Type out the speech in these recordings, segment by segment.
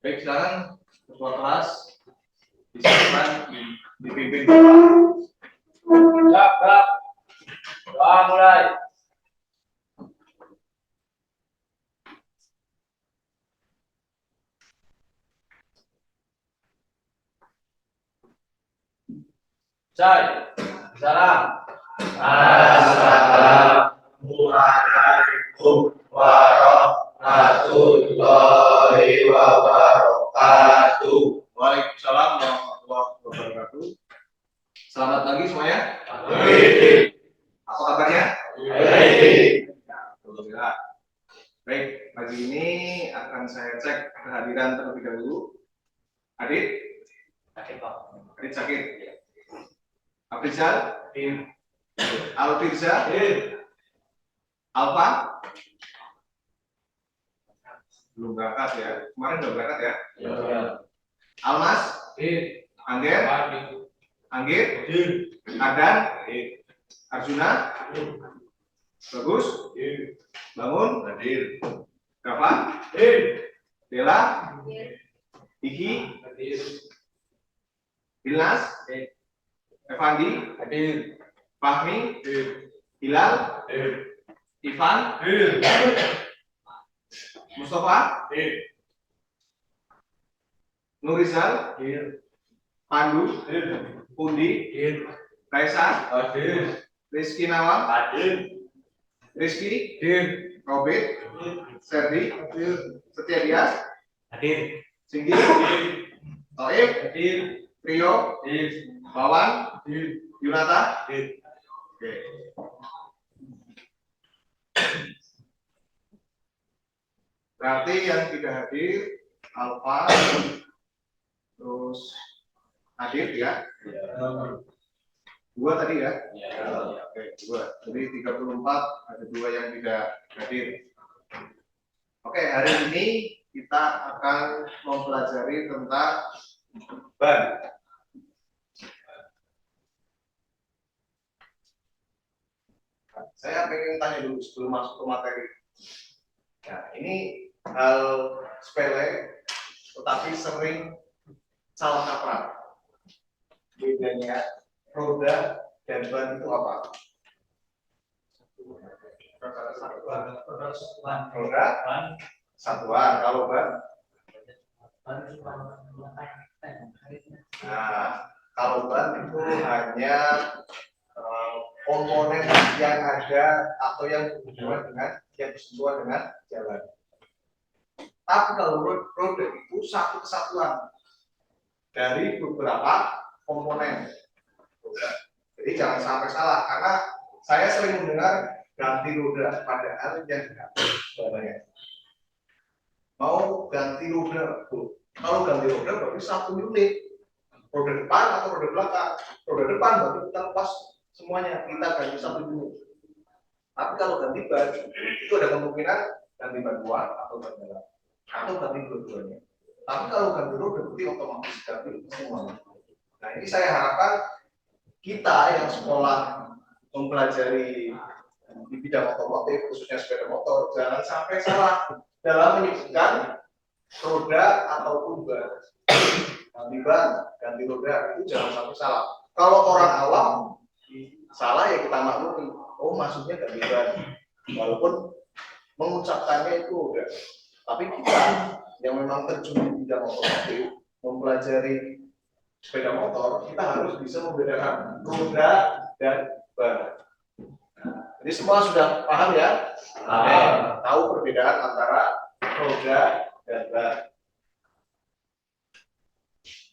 Baik, sekarang ketua kelas disilakan dipimpin. Siap. Doa mulai. Salam. Assalamualaikum warahmatullahi wabarakatuh. Waalaikumsalam warahmatullahi wabarakatuh. Selamat pagi semuanya. Apa kabarnya? Alhamdulillah. Baik, pagi ini akan saya cek kehadiran terlebih dahulu. Adit? Adit sakit? Afrizal? Alfirza? Alfa? Belum berangkat ya? Kemarin udah berangkat ya? Almas? Angger? Anggir? Adan? Arjuna? Bagus? Bangun? Kapan? Dela? Iki? Ilnas? Evandi? Fahmi? Hilal? Ivan? Mustafa? Nurizal? Pandu? Pundi? Kaisar? Rizky Nawang? Rizky? Robert? Serdi? Setiadias? Singgi? Toib? Rio? Bawan? Yunata? Oke. Berarti yang tidak hadir Alfa, terus Adit ya? Dua tadi ya? Oke, dua. Jadi 34 ada dua yang tidak hadir. Oke, hari ini kita akan mempelajari tentang ban. Saya pengen tanya dulu sebelum masuk ke materi. Nah, ini hal sepele, tetapi sering salah kaprah. Bedanya roda dan ban itu apa? Roda satuan, kalau ban? Nah, kalau ban itu hanya komponen yang ada atau yang bersentuhan dengan jalan. Tapi kalau roda itu satu kesatuan dari beberapa komponen. Jadi jangan sampai salah, karena saya sering mendengar ganti roda, padahal yang sebenarnya mau ganti roda. Kalau ganti roda berarti satu unit, roda depan atau roda belakang. Roda depan berarti kita lepas semuanya, kita ganti satu unit. Tapi kalau ganti ban itu ada kemungkinan ganti ban luar atau ban dalam atau ganti dua-duanya. Tapi kalau ganti roda berarti otomatis ganti semuanya. Nah, ini saya harapkan kita yang sekolah mempelajari di bidang otomotif, khususnya sepeda motor, jangan sampai salah dalam menyebutkan roda ataupun ban. Ganti ban, ganti roda itu jangan sampai salah. Kalau orang awam salah ya kita maklumi, oh maksudnya ganti ban, walaupun mengucapkannya itu roda. Tapi kita yang memang terjun di bidang otomotif, mempelajari sepeda motor, kita harus bisa membedakan roda dan ban. Jadi semua sudah paham ya? Tahu perbedaan antara roda dan ban.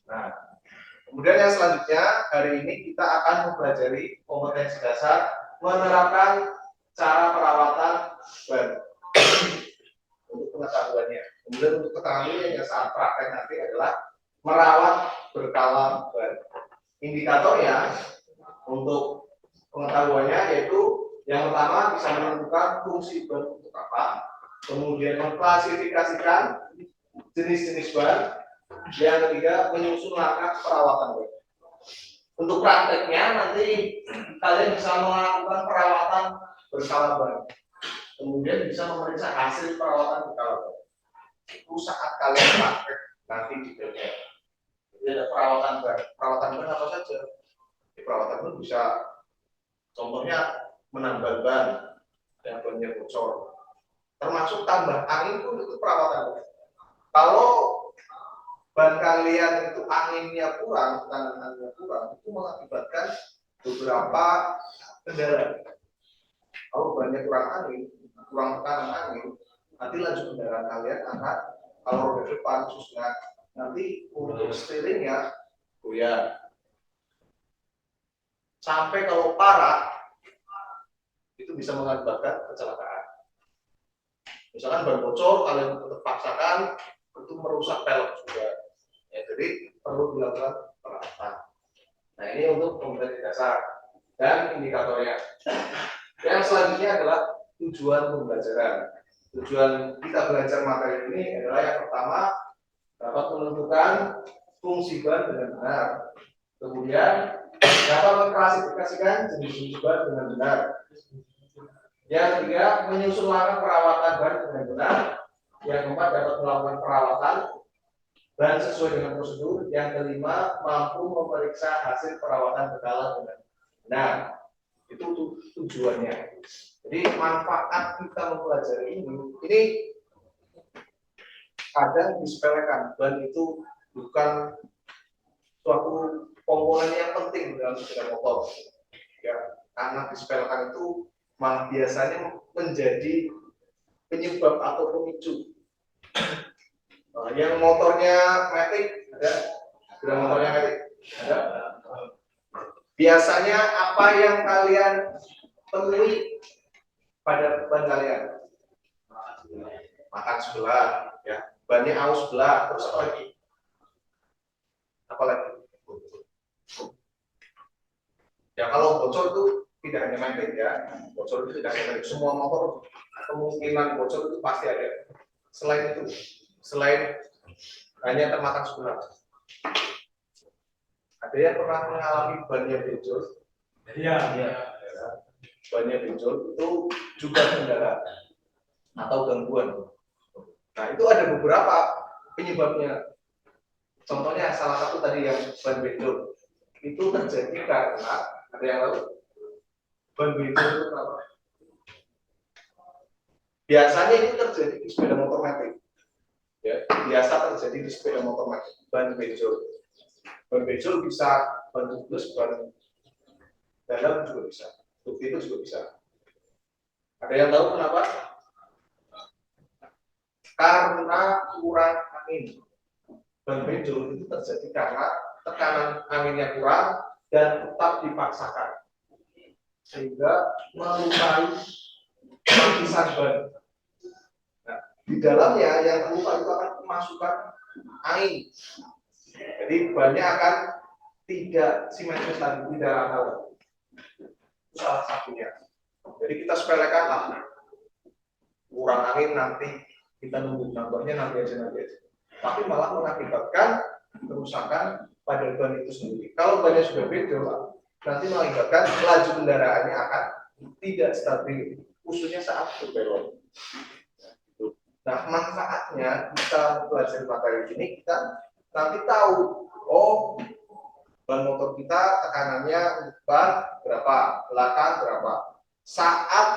Nah, kemudian yang selanjutnya hari ini kita akan mempelajari kompetensi dasar menerapkan cara perawatan ban untuk pengetahuannya. Kemudian untuk keterangannya yang saat praktek nanti adalah merawat berkala ban. Indikatornya untuk pengetahuannya yaitu yang pertama bisa menentukan fungsi ban untuk apa, kemudian mengklasifikasikan jenis-jenis ban, yang ketiga menyusun langkah perawatan ban. Untuk prakteknya nanti kalian bisa melakukan perawatan berkala ban, kemudian bisa memeriksa hasil perawatan berkala ban. Itu saat kalian praktek nanti di bengkel. Jadi ada perawatan ban. Perawatan ban apa saja? Di perawatan ban bisa, contohnya menambal ban dan bannya bocor. Termasuk tambah angin pun itu perawatan. Kalau ban kalian itu anginnya kurang, tekanan anginnya kurang, itu mengakibatkan beberapa kendala. Kalau bannya kurang angin, kurang tekanan angin, nanti laju kendaraan kalian akan, kalau roda depan khususnya, nanti untuk steeringnya goyah. Sampai kalau parah, itu bisa mengakibatkan kecelakaan. Misalkan ban bocor, kalian tetap paksakan, itu merusak pelek juga. Ya, jadi perlu dilakukan perawatan. Nah, ini untuk kompetensi dasar dan indikatornya. Yang selanjutnya adalah tujuan pembelajaran. Tujuan kita belajar materi ini adalah yang pertama, dapat menentukan fungsi ban dengan benar. Kemudian dapat mengklasifikasikan jenis ban dengan benar. Yang ketiga, menyusun langkah perawatan ban dengan benar. Yang keempat, dapat melakukan perawatan ban sesuai dengan prosedur. Yang kelima, mampu memeriksa hasil perawatan berkala dengan benar. Itu tujuannya. Jadi manfaat kita mempelajari ini kadang disepelekan. Ban itu bukan suatu komponen yang penting dalam sepeda motor. Ya, karena disepelekan itu malah biasanya menjadi penyebab atau pemicu. Yang motornya matic ada, sudah motornya matic ada. Biasanya apa yang kalian temui pada ban kalian? Makan sebelah, ya. Bannya aus sebelah, terus apa lagi? Apa lagi? Ya kalau bocor itu tidak hanya matic ya, bocor itu tidak hanya matic. Semua motor kemungkinan bocor itu pasti ada. Selain itu, selain hanya termakan sebelah, ada yang pernah mengalami bannya benjol? Iya. Bannya benjol itu juga kendala atau gangguan. Nah, itu ada beberapa penyebabnya. Contohnya salah satu tadi yang ban benjol itu terjadi karena ada yang tahu ban benjol itu kenapa? Biasanya itu terjadi di sepeda motor matic. Ya, biasa terjadi di sepeda motor matic. Ban benjol. Ban benjol bisa ban tubles, ban dalam juga bisa. Untuk itu juga bisa. Ada yang tahu kenapa? Karena kurang angin. Ban benjol itu terjadi karena tekanan anginnya kurang dan tetap dipaksakan, sehingga melukai lapisan ban. Nah, di dalamnya yang terluka itu akan memasukkan angin. Jadi bannya akan tidak simetris lagi, tidak rata. Salah satunya. Jadi kita sepelekan lah. Kurang angin nanti kita nunggu nambahnya nanti aja. Tapi malah mengakibatkan kerusakan pada ban itu sendiri. Kalau bannya sudah benjol, nanti mengakibatkan laju kendaraannya akan tidak stabil, khususnya saat berbelok. Nah, manfaatnya kita belajar materi ini, kita nanti tahu, oh, ban motor kita tekanannya ban berapa, belakang berapa. Saat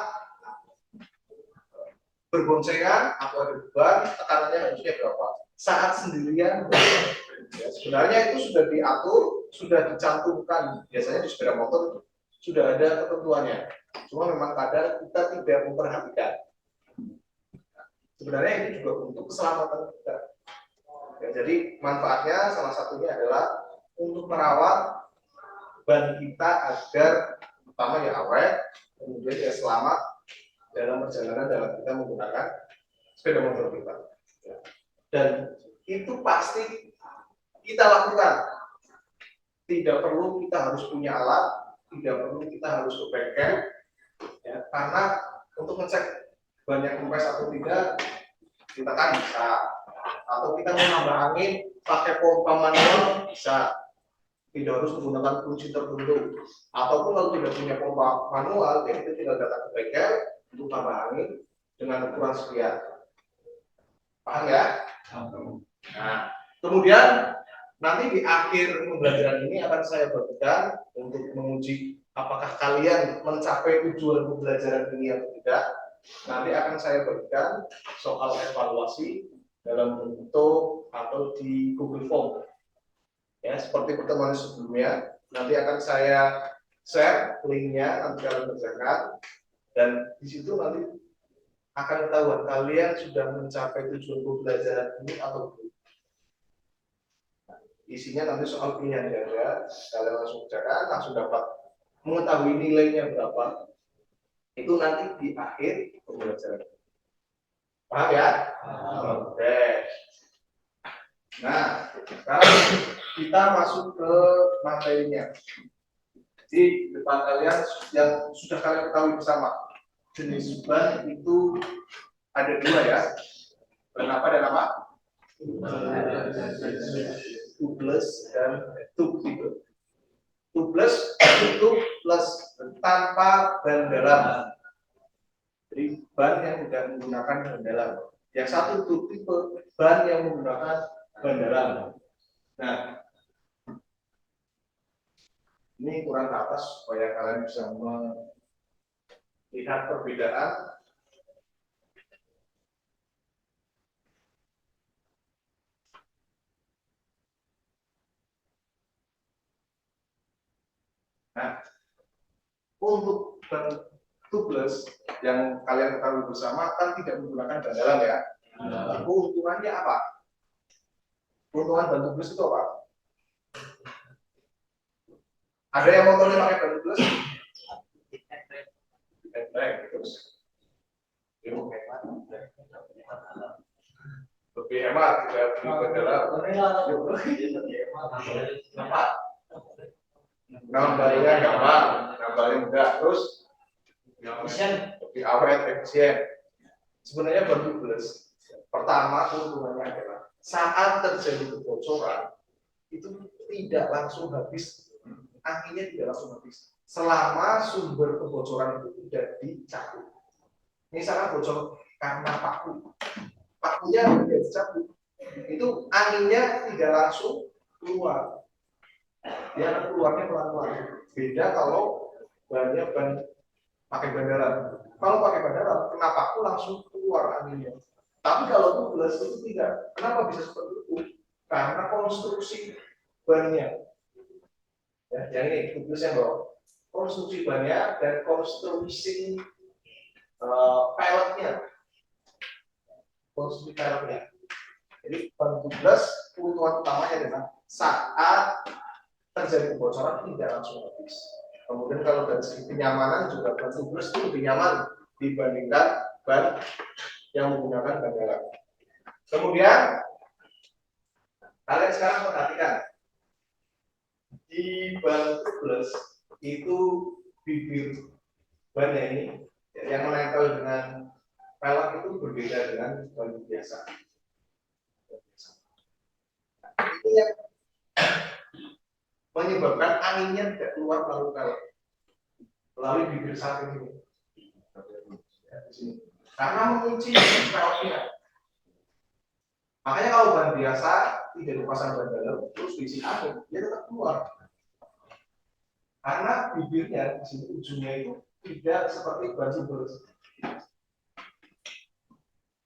berboncengan atau ada beban, tekanannya harusnya berapa. Saat sendirian, ya, sebenarnya itu sudah diatur, sudah dicantumkan. Biasanya di sepeda motor sudah ada ketentuannya. Cuma memang kadang kita tidak memperhatikan. Sebenarnya ini juga untuk keselamatan kita. Ya, jadi manfaatnya salah satunya adalah untuk merawat ban kita agar pertama ya awet, kemudian ya selamat dalam perjalanan dalam kita menggunakan sepeda motor kita. Ya. Dan itu pasti kita lakukan. Tidak perlu kita harus punya alat, tidak perlu kita harus ke bengkel, ya, karena untuk ngecek banyak kempes atau tidak kita kan bisa, atau kita mau nambah angin pakai pompa manual bisa, tidak harus menggunakan kunci tertentu. Ataupun kalau tidak punya pompa manual, ya kita tinggal datang ke bengkel untuk tambah angin dengan ukuran sekian. Paham ya? Nah, Kemudian nanti di akhir pembelajaran ini akan saya bagikan untuk menguji apakah kalian mencapai tujuan pembelajaran ini atau tidak. Nanti akan saya bagikan soal evaluasi dalam bentuk atau di Google Form. Ya, seperti pertemuan sebelumnya, nanti akan saya share linknya, nanti kalian kerjakan, dan di situ nanti akan ketahuan kalian sudah mencapai tujuan pembelajaran ini atau belum. Isinya nanti soal pilihan ganda, kalian langsung kerjakan, langsung dapat mengetahui nilainya berapa. Itu nanti di akhir pembelajaran. Paham ya? Oke. Nah, sekarang kita masuk ke materinya. Di depan kalian yang sudah kalian ketahui bersama, jenis ban itu ada dua ya. Ban apa dan apa? Tubeless dan tube. Tubeless itu plus tanpa ban dalam. Jadi ban yang tidak menggunakan ban dalam. Yang satu tube tipe ban yang menggunakan ban dalam. Nah, ini kurang ke atas supaya kalian bisa melihat perbedaan. Nah, untuk ban tubeless yang kalian ketahui bersama kan tidak menggunakan ban dalam ya. Keuntungannya apa? Keuntungan ban tubeless itu apa? Ada yang motornya pakai ban tubeless? Terus lebih hemat, tidak beli ban dalam. Kenapa? Nambahnya gampang, nambahnya mudah, terus lebih awet, efisien. Sebenarnya ban tubeless, pertama keuntungannya adalah saat terjadi kebocoran itu tidak langsung habis, anginnya tidak langsung habis selama sumber kebocoran itu tidak dicabut. Misalnya bocor karena pakunya tidak dicabut, itu anginnya tidak langsung keluar, dia keluarnya pelan-pelan. Beda kalau bannya ban pakai ban dalam. Kalau pakai ban dalam, kena paku langsung keluar anginnya. Tapi kalau tubeless itu tidak. Kenapa bisa seperti itu? Karena konstruksi bannya. Ya, yang ini tubeless yang bawah. Konstruksi bannya dan konstruksi pelletnya. Konstruksi pelletnya. Jadi ban tubeless keuntungan utamanya adalah saat terjadi kebocoran tidak langsung habis. Kemudian kalau dari segi kenyamanan juga ban tubeless itu lebih nyaman dibandingkan ban yang menggunakan ban dalam. Kemudian kalian sekarang perhatikan di ban tubeless itu bibir bannya ini yang menempel dengan pelek itu berbeda dengan ban biasa. Ini yang menyebabkan anginnya tidak keluar melalui pelek, melalui bibir samping ini. Karena mengunci peleknya. Makanya kalau ban biasa tidak dipasang ban dalam, terus diisi angin, dia tetap keluar. Karena bibirnya di sini ujungnya itu tidak seperti ban tubeless.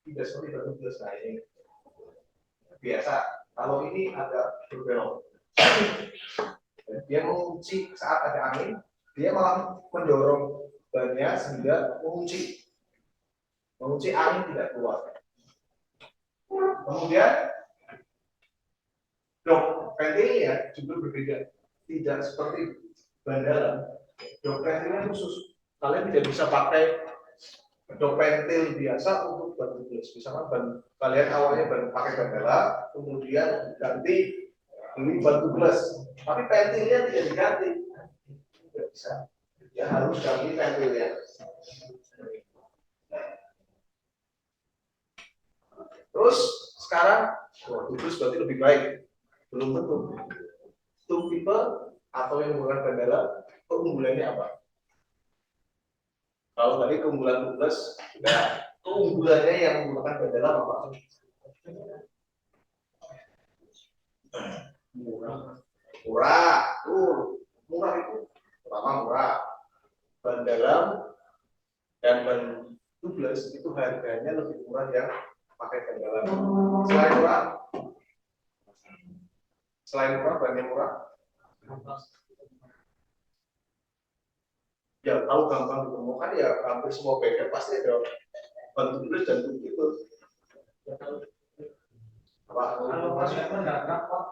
Tidak seperti ban tubeless. Nah ini biasa. Kalau ini ada berbelok. Dia mengunci saat ada angin, dia malah mendorong bannya sehingga mengunci angin tidak keluar. Kemudian dok ventilnya juga berbeda, tidak seperti ban dalam. Dok ventilnya khusus, kalian tidak bisa pakai dok ventil biasa untuk ban tubeless. Misalkan ban kalian awalnya pakai ban dalam, kemudian ganti beli ban tubeless, tapi ventilnya tidak diganti, tidak bisa. Ya harus ganti ventilnya. Terus sekarang tubeless berarti lebih baik, belum tentu. Tube tipe atau yang menggunakan ban dalam, keunggulannya apa? Kalau tadi keunggulan tubeless, keunggulannya yang menggunakan ban dalam apa? Murah, murah itu pertama murah. Ban dalam dan ban tubeless itu harganya lebih murah yang pakai ban dalam. Selain murah, ban yang murah. Ya tahu gampang ditemukan ya hampir semua bengkel pasti ada ban tubeless dan tubeless. Kalau masih mendadak Pak,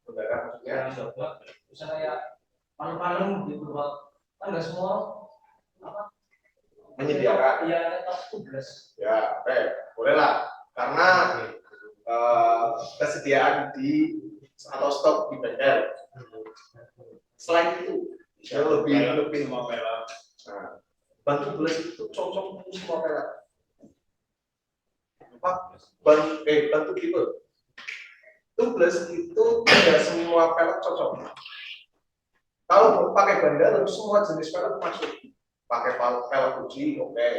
Mendadak maksudnya misalnya palu-palu gitu Pak, kan nggak semua apa menyediakan. iya tetap tugas. Ya, oke, bolehlah. Karena kesediaan di atau stok di bengkel. Selain itu, ya lebih semua pelek. Nah, ban tubeless itu cocok untuk semua pelek. Ban tubeless. Tubeless itu tidak semua pelek cocok. Kalau pakai ban dalam, semua jenis pelek masuk. Pakai pelek uji, oke.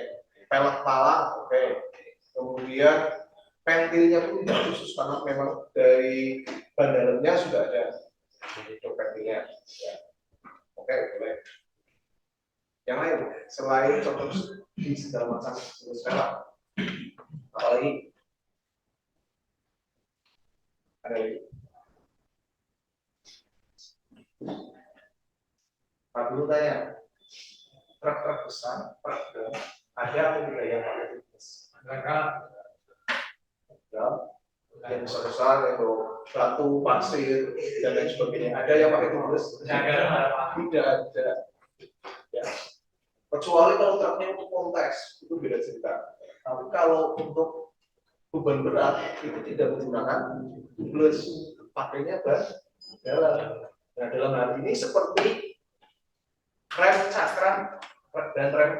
Pelek palang, oke. Kemudian ventilnya pun tidak khusus karena memang dari ban dalamnya sudah ada untuk ventilnya. Ya. Oke, boleh. Yang lain selain cocok di segala macam jenis pelek, apalagi ada lagi. Pak Guru tanya, truk besar, truk ada atau tidak yang pakai tubeless? Mereka Ya, yang besar-besar itu batu, pasir dan lain sebagainya. Ada yang pakai tubeless? Tidak ada. Ya. Kecuali kalau truknya untuk kontes itu beda cerita. Tapi kalau untuk beban berat itu tidak menggunakan tubeless, pakainya ban dalam. Nah, dalam hal ini seperti rem cakram dan rem.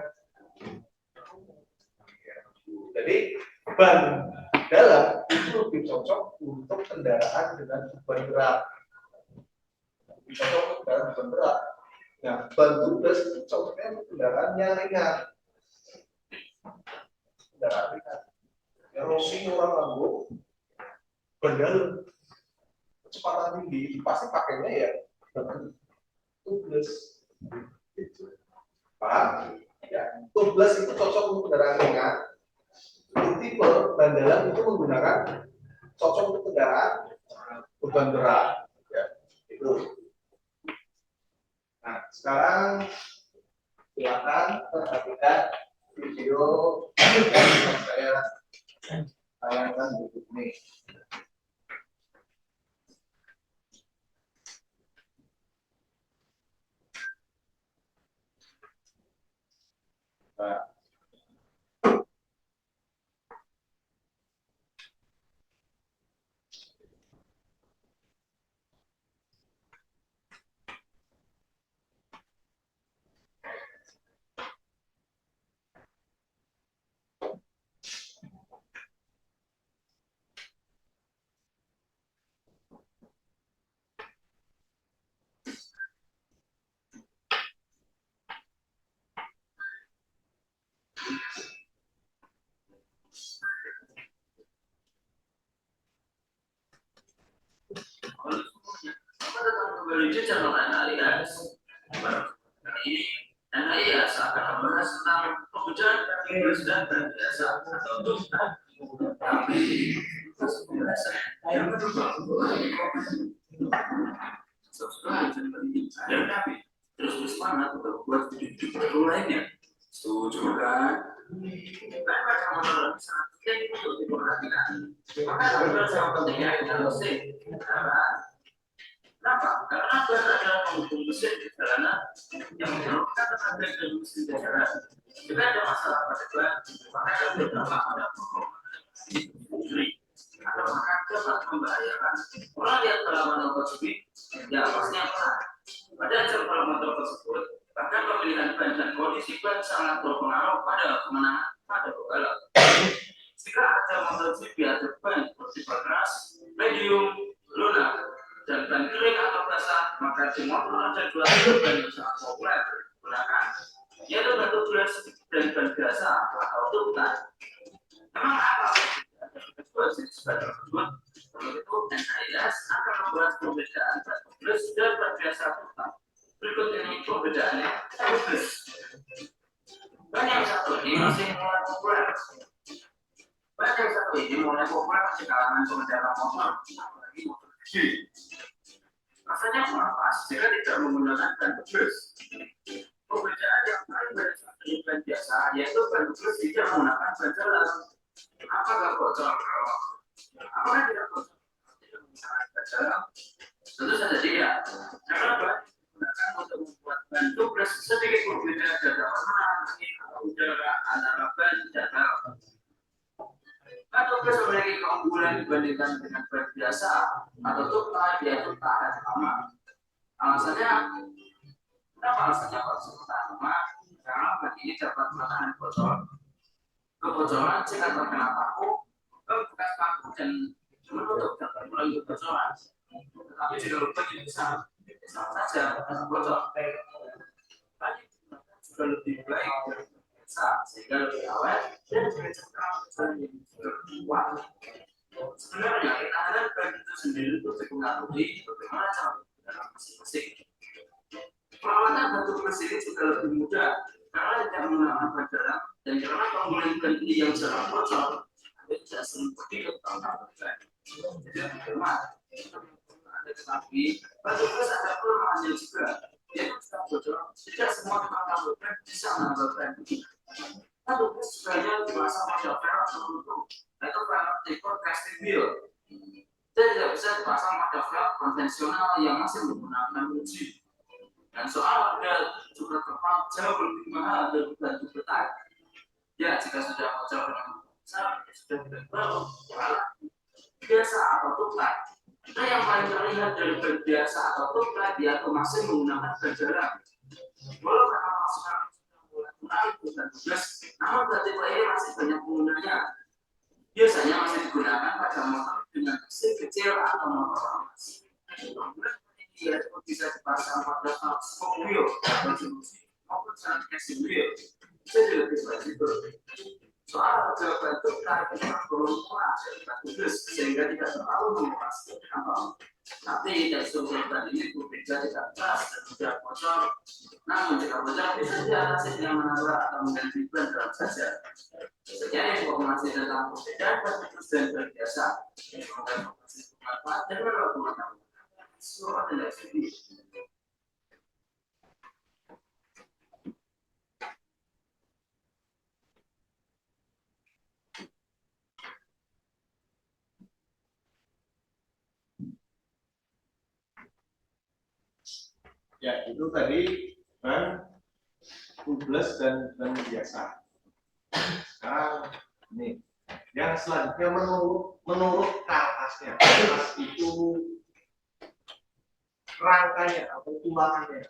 Jadi ban dalam itu lebih cocok untuk kendaraan dengan beban berat. Lebih cocok untuk kendaraan beban berat. Nah, ban tubeless itu cocoknya untuk kendaraan yang ringan. Kendaraan ringan. Ya, Rossi orang Lambo, ban dalam, kecepatan tinggi, pasti pakainya ya ban tubeless. Paham? Ya, tubeless itu cocok untuk kendaraan ringan. Tipe ban dalam itu menggunakan cocok untuk kendaraan beban berat. Ya, itu. Nah, sekarang silakan perhatikan video yang saya tayangkan berikut ini. Nah, Kembali channel Alias ini Alias akan membahas tentang pekerjaan dan biasa atau tapi biasa yang kedua dan tapi terus bersemangat untuk buat video lainnya. Setuju kan? Karena kamu sangat penting untuk diperhatikan. Maka sangat pentingnya industri kenapa? Karena ban adalah pendukung mesin jalanan yang menyalurkan tenaga ke mesin jalanan. Jika ada masalah pada ban, maka ada beberapa pada atau maka dapat membahayakan. Orang yang telah menonton speed, ya pastinya pernah. Pada jam motor tersebut, bahkan pemilihan ban dan kondisi ban sangat berpengaruh pada kemenangan pada pembalap. Jika ada motor GP atau ban bertipe keras, medium, lunak, dan ban kering atau basah, maka di motor ada dua tipe ban yang sangat populer digunakan, yaitu ban tubeless dan ban biasa atau tubulan. Memang apa? Kedua jenis ban tersebut, menurut itu NIS akan Berikut ini perbedaannya. Ban yang satu ini masih mulai populer. Ban yang satu ini mulai populer di kalangan pengendara motor, apalagi motor kecil. Rasanya kurang pas jika tidak menggunakan ban bekas. Perbedaan yang paling besar dari ban biasa yaitu ban bekas tidak menggunakan ban jalan. Apakah bocor? Apakah tidak bocor? Tidak menggunakan ban jalan? Tentu saja tidak. Karena ban digunakan untuk membuat ban bekas sedikit berbeda dari warna, angin, atau udara antara ban dan dalam. Ban bekas memiliki keunggulan dibandingkan dengan ban biasa atau tupai yaitu tahan lama. Alasannya, kenapa alasannya kalau tahan lama? Karena ban ini dapat menahan bocor. Kebocoran jika terkena paku, bekas paku dan menutup dapat melalui kebocoran. Tetapi jika lupa bisa saja bocor. Tadi juga lebih baik dari biasa sehingga lebih awet dan mencegah kebocoran yang lebih kuat. Sebenarnya ketahanan ban itu sendiri itu dipengaruhi bagaimana cara dalam masing-masing. Perawatan batu bekas ini juga lebih mudah karena tidak menggunakan ban dalam dan karena keunggulan ban ini yang jarang bocor, tidak sering pergi ke tempat ban. Jadi hemat. Tetapi batu bekas ada kelemahannya juga, yaitu jika bocor, tidak semua tukang tambal ban bisa menambal ban. Batu bekas juga hanya dipasang pada velg tertentu, yaitu velg tipe casting wheel. Dan tidak bisa dipasang pada velg konvensional yang masih menggunakan uji. Dan soal harga juga terpaut jauh lebih mahal dari batu betak. Ya, jika sudah bocor dengan besar, sudah tidak perlu biasa atau tupai. Nah, yang paling terlihat dari ban biasa atau tupai yaitu masih menggunakan ban jalan. Walau karena sekarang sudah mulai menarik ban bekas, namun ban tipe ini masih banyak penggunanya. Biasanya masih digunakan pada motor dengan mesin kecil atau motor lawas. Ia bisa dipasang pada spoke wheel atau jeruji maupun jalan casing wheel. Jadi lebih fleksibel. Soal harga bentuk tarifnya belum murah dari batu bekas sehingga tidak terlalu menguras kantong. Tapi dari sumber ban ini berbeda tidak keras dan tidak bocor. Namun jika bocor bisa diatasi dengan menambah atau mengganti ban dalam saja. Sekian informasi tentang perbedaan batu bekas dan ban biasa. Semoga informasi bermanfaat dan berguna. Surat tidak sedih. Ya, itu tadi ban tubeless dan ban biasa. Sekarang ini yang selanjutnya menurut karkasnya. Karkas itu rangkanya atau tulangannya.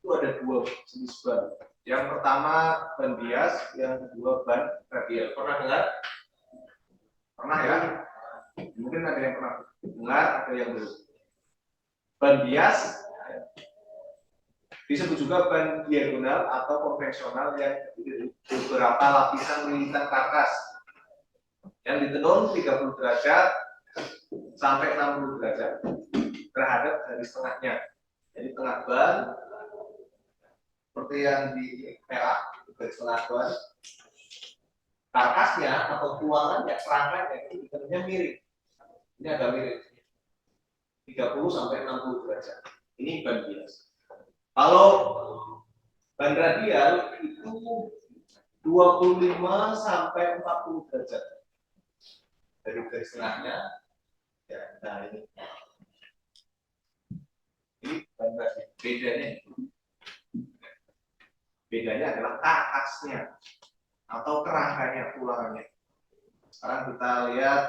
Itu ada dua jenis ban. Yang pertama ban bias, yang kedua ban radial. Pernah dengar? Pernah ya? Mungkin ada yang pernah dengar, ada yang belum. Ban bias disebut juga ban diagonal atau konvensional yang beberapa lapisan lilitan karkas yang ditenun 30 derajat sampai 60 derajat terhadap garis tengahnya. Jadi tengah ban seperti yang di merah garis tengah ban, karkasnya atau tulangannya, rangkanya itu dikenalnya miring. Ini agak miring, 30 sampai 60 derajat. Ini ban bias. Kalau ban radial itu 25 sampai 40 derajat dari garis tengahnya. Ya, nah ini ban radial. Bedanya adalah karkasnya atau kerangkanya, tulangannya. Sekarang kita lihat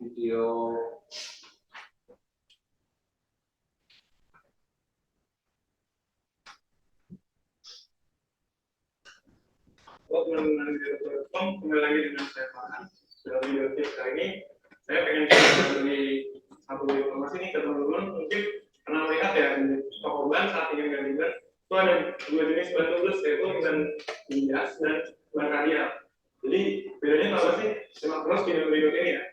video kembali lagi dengan saya Farhan. Dalam video tips kali ini saya pengen bagi satu informasi nih ke teman-teman. Mungkin pernah melihat ya di toko ban saat ingin ganti ban itu ada dua jenis ban tubeless, yaitu ban bias dan ban radial. Jadi bedanya apa sih? Simak terus video berikut ini ya.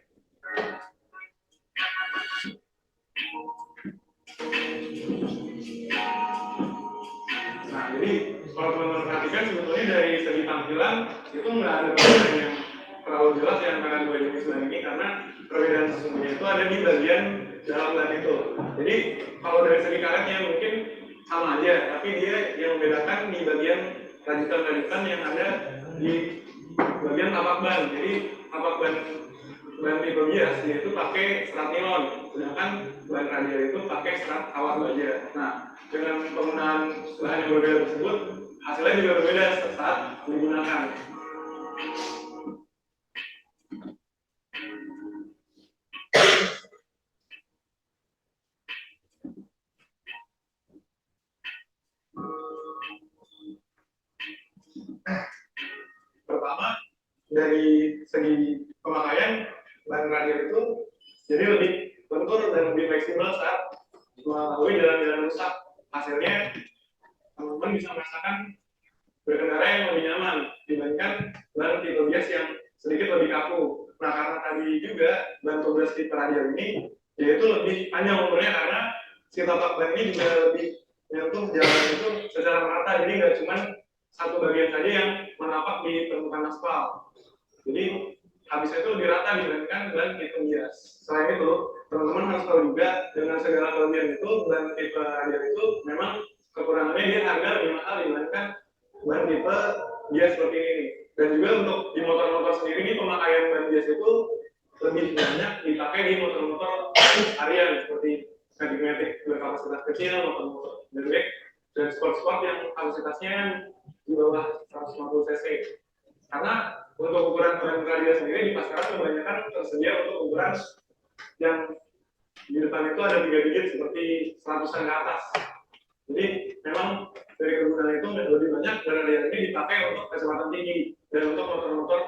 Jadi kalau teman-teman perhatikan sebetulnya dari segi tampilan itu nggak ada perbedaan yang terlalu jelas ya antara dua jenis ban ini, karena perbedaan sesungguhnya itu ada di bagian dalam ban itu. Jadi kalau dari segi karetnya mungkin sama aja, tapi dia yang membedakan di bagian rajutan-rajutan yang ada di bagian tapak ban. Jadi tapak ban tipe bias yaitu pakai serat nilon, sedangkan ban radial itu pakai serat kawat baja. Nah, dengan penggunaan bahan yang berbeda tersebut, hasilnya juga berbeda saat digunakan. Pertama, dari segi pemakaian, ban radial itu jadi lebih lentur dan lebih fleksibel saat melalui jalan-jalan rusak. Hasilnya teman-teman bisa merasakan berkendara yang lebih nyaman dibandingkan ban tipe bias yang sedikit lebih kaku. Nah, karena tadi juga ban turbas tipe radial ini yaitu lebih panjang umurnya, karena si tapak ban ini juga lebih menyentuh jalan itu secara merata, jadi nggak cuma satu bagian saja yang menapak di permukaan aspal. Jadi habisnya itu lebih rata dibandingkan ban tipe bias. Selain itu, teman-teman harus tahu juga dengan segala kelebihan itu, ban tipe radial itu memang kekurangannya dia harga lebih mahal dibandingkan ban tipe bias seperti ini. Dan juga untuk di motor-motor sendiri ini pemakaian ban bias itu lebih banyak dipakai di motor-motor harian seperti Matic berkapasitas kecil, motor-motor bebek, dan sport-sport yang kapasitasnya di bawah 150 cc. Karena untuk ukuran ban radial sendiri di pasaran kebanyakan tersedia untuk ukuran yang di depan itu ada 3 digit seperti 100-an ke atas. Jadi memang dari kegunaan itu lebih banyak ban radial ini dipakai untuk kecepatan tinggi dan untuk motor-motor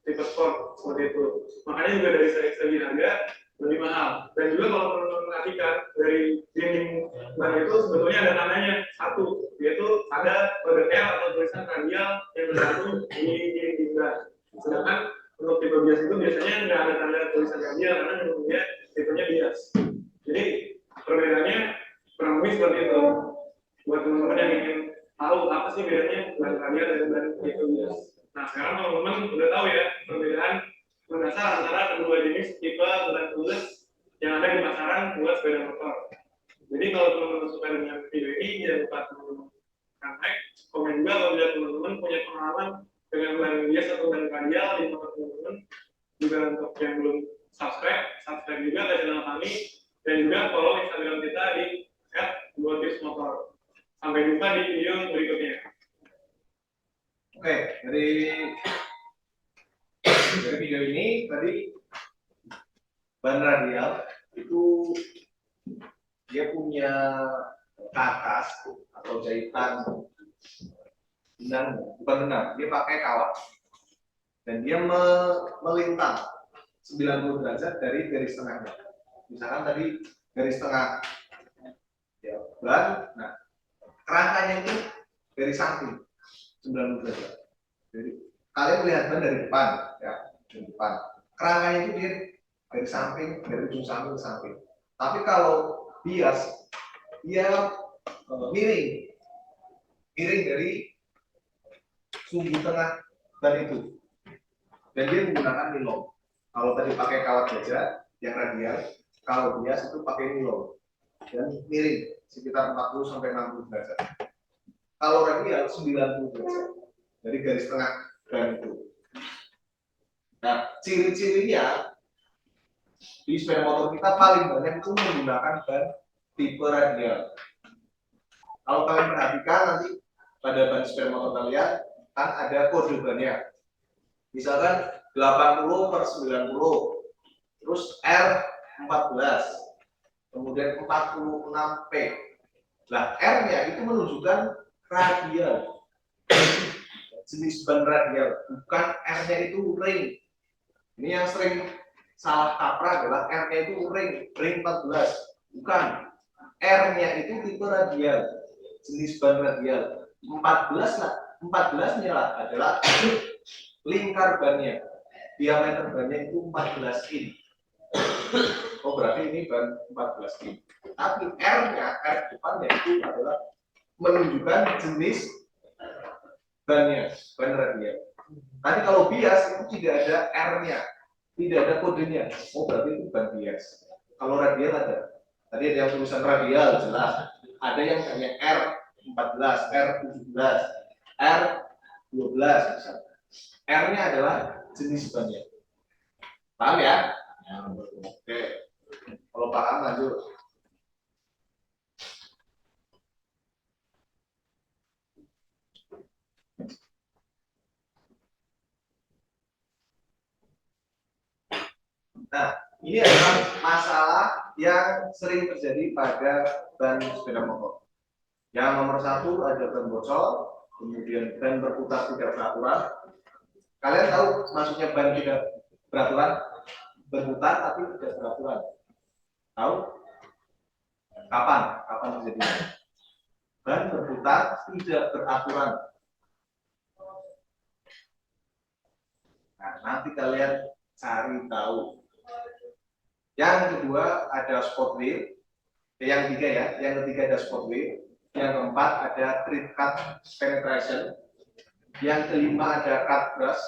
tipe sport seperti itu. Makanya juga dari segi harga lebih mahal. Dan juga kalau teman-teman perhatikan dari dinding ban itu sebetulnya ada tandanya satu, yaitu ada kode L atau tulisan radial yang bersatu di dinding ban. Sedangkan untuk tipe bias itu biasanya nggak ada tanda tulisan radial karena memang dia tipenya bias. Jadi perbedaannya kurang lebih seperti itu. Buat teman-teman yang ingin tahu apa sih bedanya ban radial dan ban tipe bias. Nah, sekarang teman-teman udah tahu ya perbedaan mendasar antara kedua jenis tipe ban tulis yang ada di pasaran buat sepeda motor. Jadi kalau teman-teman suka dengan video ini, jangan lupa teman-teman like, komen juga kalau teman-teman punya pengalaman dengan ban bias atau ban radial di motor teman-teman. Juga untuk yang belum subscribe juga ke channel kami, dan juga follow Instagram kita di @2tipsmotor. Sampai jumpa di video berikutnya. Oke, dari video ini tadi ban radial itu dia punya kakas atau jahitan benang, bukan benang, dia pakai kawat dan dia melintang 90 derajat dari garis tengahnya. Misalkan tadi garis tengah ya, ban, nah kerangkanya itu dari samping 90 derajat. Jadi kalian melihat ban dari depan, ya, dari depan. Kerangkanya itu dia dari samping, dari ujung samping ke samping. Tapi kalau bias, dia miring dari sumbu tengah ban itu. Dan dia menggunakan nilon. Kalau tadi pakai kawat baja yang radial, kalau bias itu pakai nilon dan miring sekitar 40 sampai 60 derajat. Kalau radial 90 derajat dari garis tengah ban itu. Nah, ciri-cirinya di sepeda motor kita paling banyak itu menggunakan ban tipe radial. Kalau kalian perhatikan nanti pada ban sepeda motor kalian kan ada kode bannya. Misalkan 80/90, terus R14, kemudian 46P. Nah, R-nya itu menunjukkan radial, jenis ban radial, bukan R-nya itu ring. Ini yang sering salah kaprah adalah R-nya itu ring 14, bukan. R-nya itu tipe radial, jenis ban radial. 14-nya adalah lingkar bannya, diameter bannya itu 14 in. Oh, berarti ini ban 14 in. Tapi R-nya, R depannya itu adalah menunjukkan jenis bannya, ban radial. Tadi kalau bias itu tidak ada R-nya, tidak ada kodenya. Oh berarti itu ban bias. Kalau radial ada. Tadi ada yang tulisan radial jelas. Ada yang kayak R14, R17, R12 misalnya. R-nya adalah jenis bannya. Paham ya? Oke. Kalau paham lanjut. Nah, ini adalah masalah yang sering terjadi pada ban sepeda motor. Yang nomor satu ada ban bocor, kemudian ban berputar tidak beraturan. Kalian tahu maksudnya ban tidak beraturan? Berputar tapi tidak beraturan. Tahu? Kapan? Kapan terjadinya? Ban berputar tidak beraturan. Nah, nanti kalian cari tahu. Yang kedua ada spot wheel. Yang ketiga ya, yang ketiga ada spot wheel. Yang keempat ada tread cut penetration. Yang kelima ada cut brush.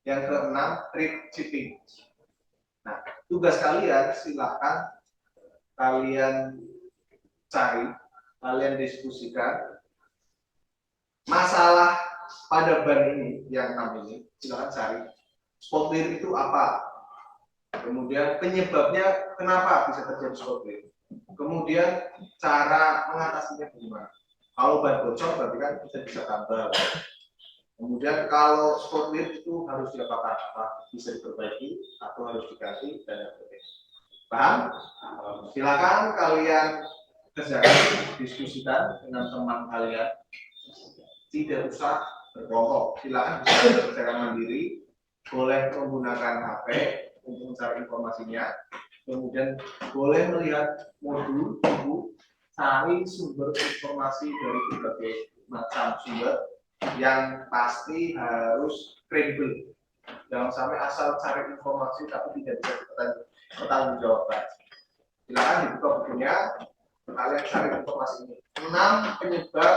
Yang keenam tread chipping. Nah, tugas kalian silakan kalian cari, kalian diskusikan masalah pada ban ini yang 6 ini. Silakan cari spot wheel itu apa. Kemudian penyebabnya kenapa bisa terjadi spot wheel. Kemudian cara mengatasinya bagaimana. Kalau ban bocor berarti kan bisa tambah. Kemudian kalau spot wheel itu harus diapakan, apa bisa diperbaiki atau harus diganti dan sebagainya. Paham? Silakan kalian kerjakan, diskusikan dengan teman kalian. Tidak usah berkelompok. Silakan bisa kerjakan mandiri. Boleh menggunakan HP untuk mencari informasinya. Kemudian boleh melihat modul buku, cari sumber informasi dari berbagai macam sumber yang pasti harus kredibel. Jangan sampai asal cari informasi tapi tidak bisa bertanggungjawabkan. Silakan dibuka bukunya, kalian cari informasi ini. 6 penyebab,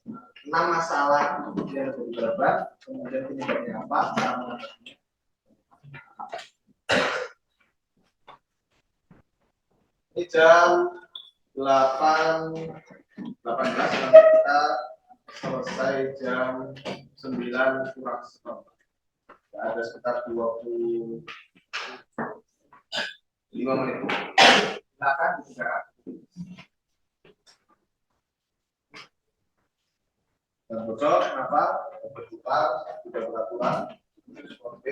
6 masalah yang terjadi ban, kemudian penyebabnya apa? Ini jam 8.18 nanti kita selesai jam 9 kurang seperempat. Ada sekitar 25 menit. Silakan dikerjakan. Dan bocor kenapa? Berputar tidak beraturan. Seperti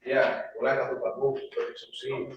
ya, boleh satu bambu berdiskusi.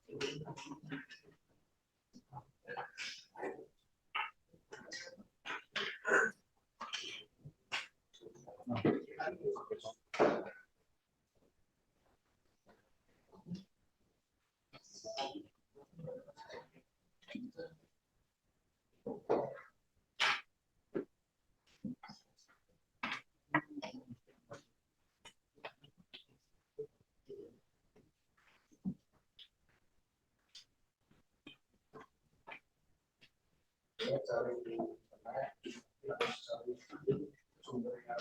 Cari sumber yang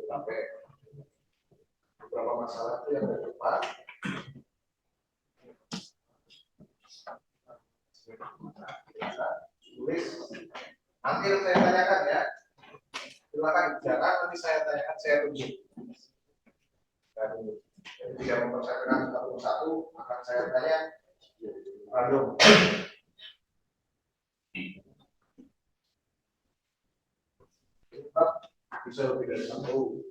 sampai beberapa masalah itu yang terdepan tulis nanti saya tanyakan ya, silakan bicara, nanti saya tanyakan, saya tunjuk dan jika mempersiapkan satu persatu akan saya tanya random. Bisa lebih dari satu.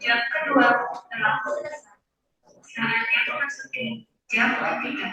Jam kedua telah selesai. Saatnya memasuki jam ketiga.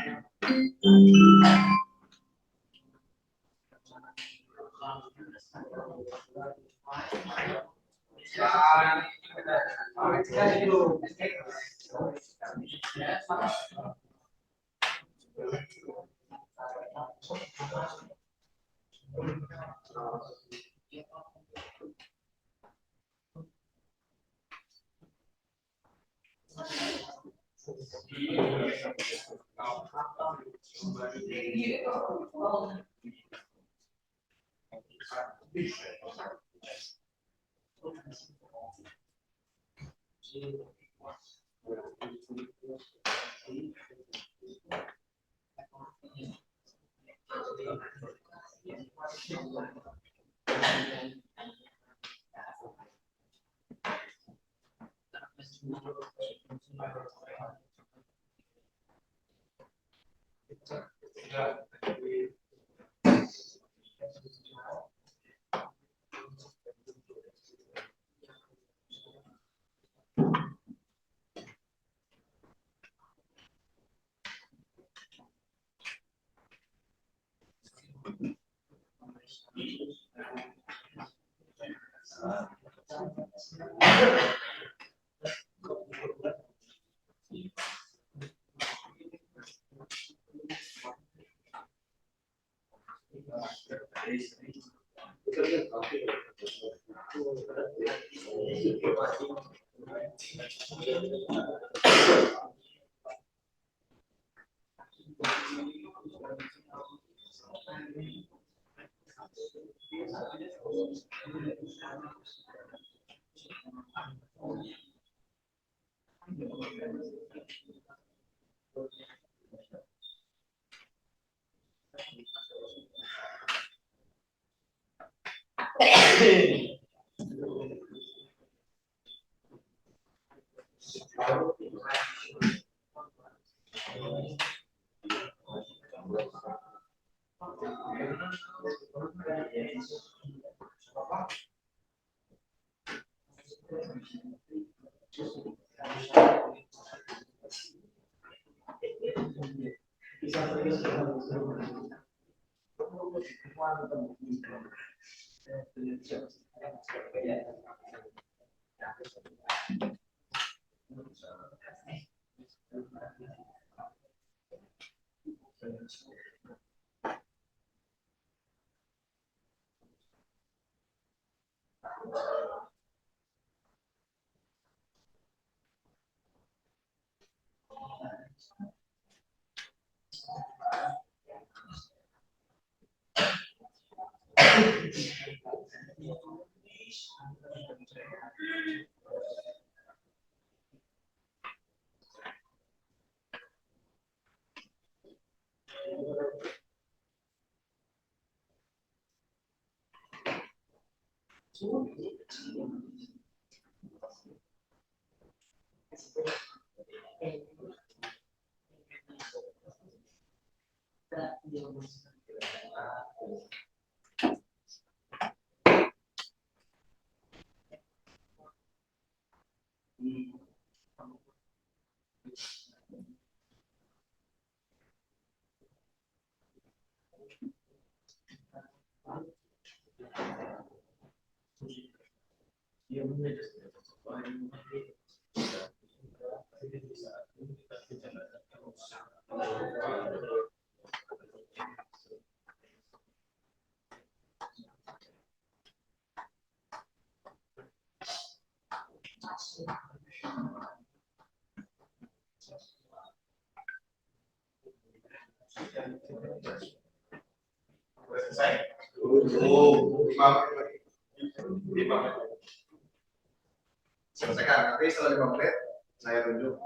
Selesai. 5 menit lagi. 5 menit. Selesaikan. Nanti setelah 5 menit saya tunjuk.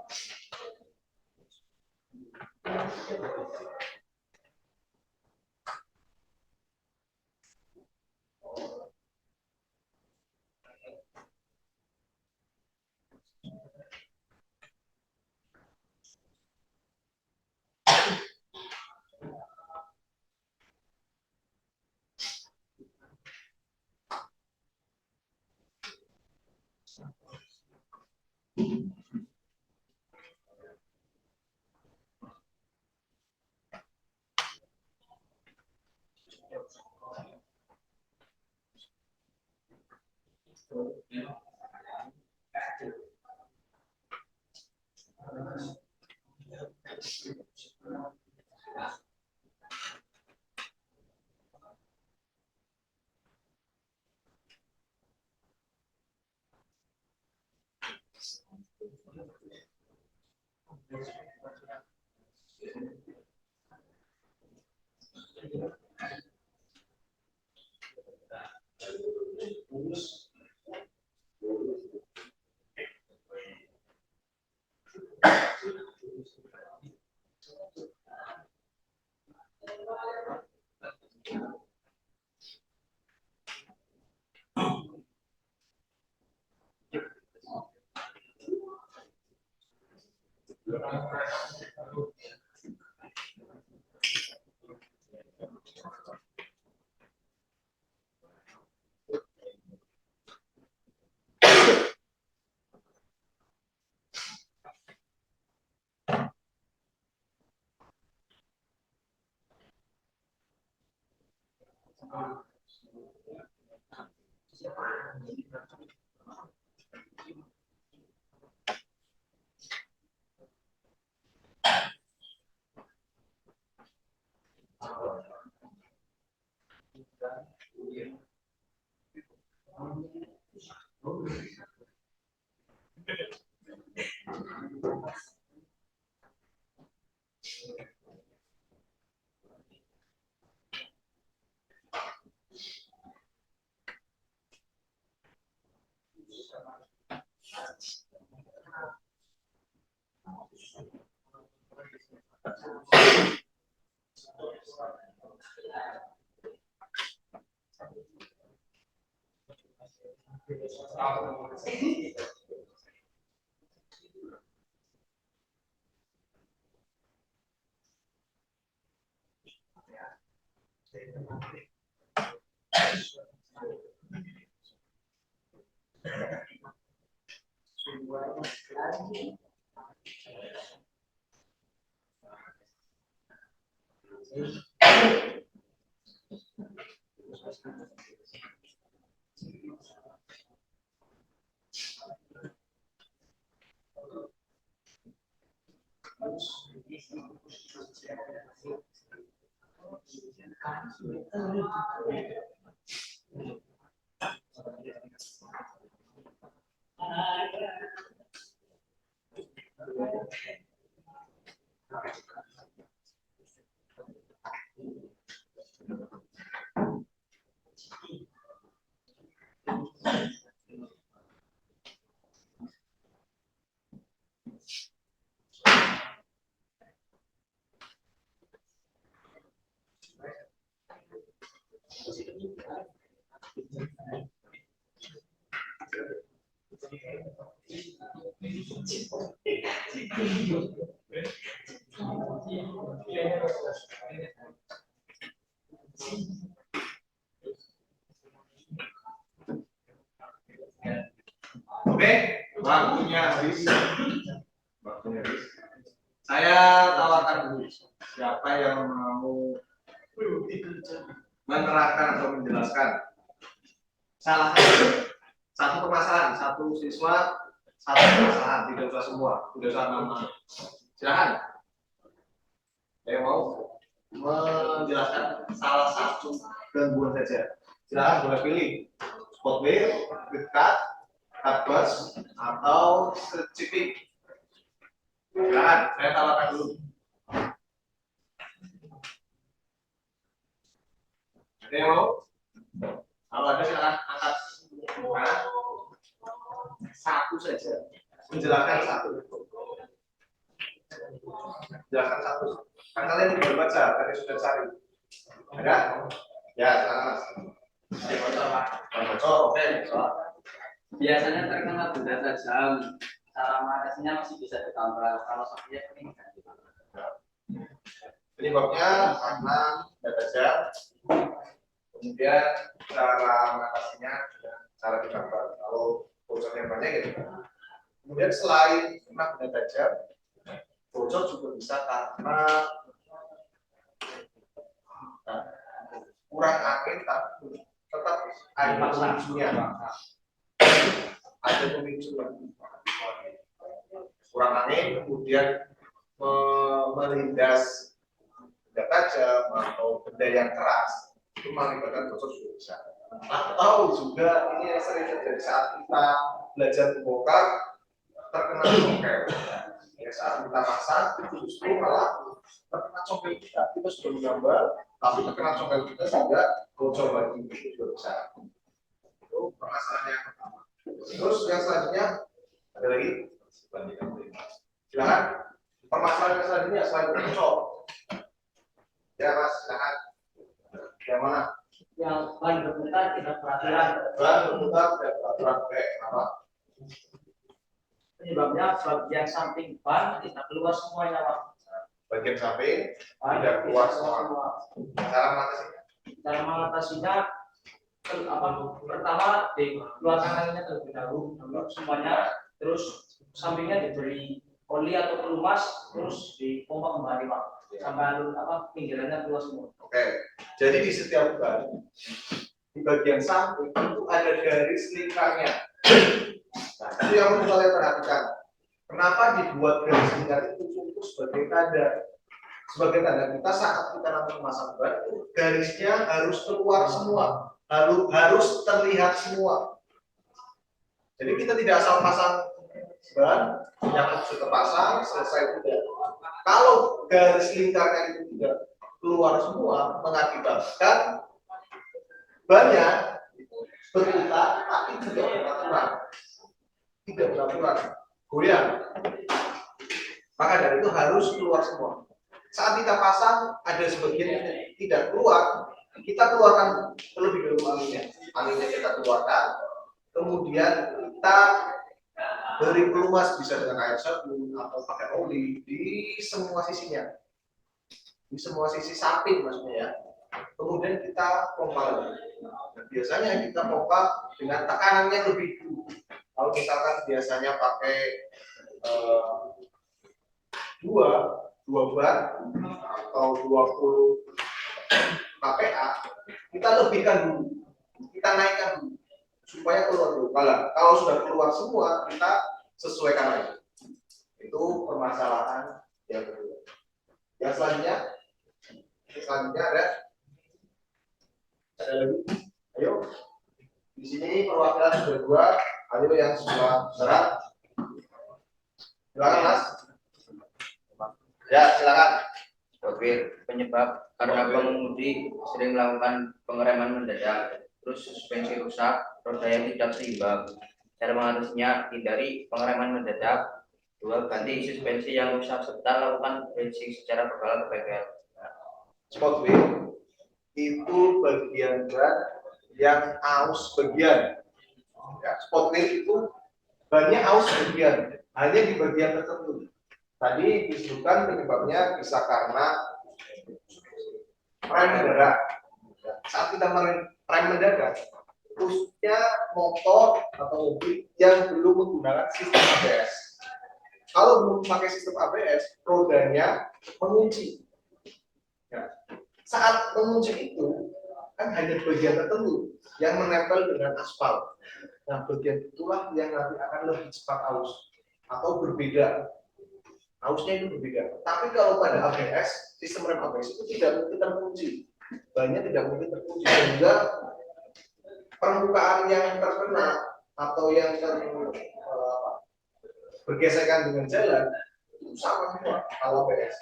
Oke, waktunya habis. Waktunya habis. Saya tawarkan dulu siapa yang mau menerangkan atau menjelaskan salah satu permasalahan, satu siswa satu permasalahan, tidak usah semua, tidak usah nama. Silakan. Yang mau menjelaskan salah satu gangguan saja. Silakan boleh pilih spot wheel, dekat, bus atau seciping. Silakan, saya tawarkan dulu. Ada yang mau? Kalau ada silakan angkat. Nah, satu saja. Menjelaskan satu. Jelaskan satu. Kan kalian tidak baca, tadi sudah cari. Ada? Ya, silakan Mas. Bocor, oke. Biasanya terkena benda tajam, cara mengatasinya masih bisa ditambah. Kalau sakitnya ini Penyebabnya karena benda tajam. Kemudian cara mengatasinya dengan cara ditambah. Kalau bocornya banyak gitu. Kemudian selain kena benda tajam, bocor juga bisa karena kurang angin, tapi tetap ada pemicunya. Ada pemicu kurang angin, kemudian melindas benda tajam atau benda yang keras, itu mengakibatkan bocor juga bisa. Atau juga ini yang sering terjadi saat kita belajar membongkar terkena congkel. Ya, saat kita masak justru malah terkena congkel kita sudah menggambar, tapi terkena congkel kita sehingga bocor lagi itu juga bisa. Itu permasalahan yang pertama. Terus yang selanjutnya ada lagi? Silakan. Permasalahan yang selanjutnya selain bocor. Ya Mas, silakan. Yang mana? yang paling berputar tidak peraturan. Ban berputar tidak peraturan. Oke, kenapa? Penyebabnya bagian samping ban tidak keluar semuanya, Pak. Bagian samping Ban tidak keluar semua. semua. Cara mengatasinya? Cara mengatasinya pertama dikeluarkan anginnya terlebih dahulu semuanya, terus sampingnya diberi oli atau pelumas, terus dipompa kembali, Pak, sampai pinggirannya keluar semua. Oke, jadi di setiap ban di bagian samping itu ada garis lingkarnya. Nah, itu yang perlu kalian perhatikan. Kenapa dibuat garis lingkar itu untuk sebagai tanda? Sebagai tanda kita saat kita nanti memasang ban, garisnya harus keluar semua, harus terlihat semua. Jadi kita tidak asal pasang ban yang sudah terpasang selesai tidak. Kalau garis lingkarnya itu tidak keluar semua, mengakibatkan banyak berputar tapi tidak beraturan, goyang. Maka dari itu harus keluar semua. Saat kita pasang ada sebagian yang tidak keluar, kita keluarkan terlebih dahulu anginnya kita keluarkan, kemudian kita beri pelumas, bisa dengan air sabun atau pakai oli di semua sisinya, di semua sisi samping maksudnya ya. kemudian kita pompa lagi. Nah, biasanya kita pompa dengan tekanannya lebih dulu. Kalau misalkan biasanya pakai dua bar atau 20 kPa, kita lebihkan dulu, kita naikkan dulu supaya keluar dulu. Kalau sudah keluar semua, kita sesuaikan lagi. Itu permasalahan yang kedua. Yang selanjutnya ada lagi. Ayo, di sini perwakilan sudah dua. Ayo yang sebelah barat. Silakan Mas. Ya, silakan. Penyebab karena pengemudi sering melakukan pengereman mendadak, terus suspensi rusak, roda yang tidak seimbang. Cara mengatasinya, hindari pengereman mendadak. 2. Ganti suspensi yang rusak serta lakukan racing secara berkala ke bengkel. Spot wheel itu bagian ban yang aus bagian. Ya, spot wheel itu bannya aus bagian, hanya di bagian tertentu. Tadi disebutkan penyebabnya bisa karena rem mendadak. Saat kita rem mendadak, khususnya motor atau mobil yang belum menggunakan sistem ABS. Kalau belum pakai sistem ABS, rodanya mengunci. Ya. Saat mengunci itu kan hanya bagian tertentu yang menempel dengan aspal. Nah, bagian itulah yang nanti akan lebih cepat aus atau berbeda. Ausnya itu berbeda. Tapi kalau pada ABS, sistem rem ABS itu tidak mungkin terkunci. Banyak tidak mungkin terkunci, sehingga permukaan yang terkena atau yang bergesekan dengan jalan itu sama semua kalau ABS.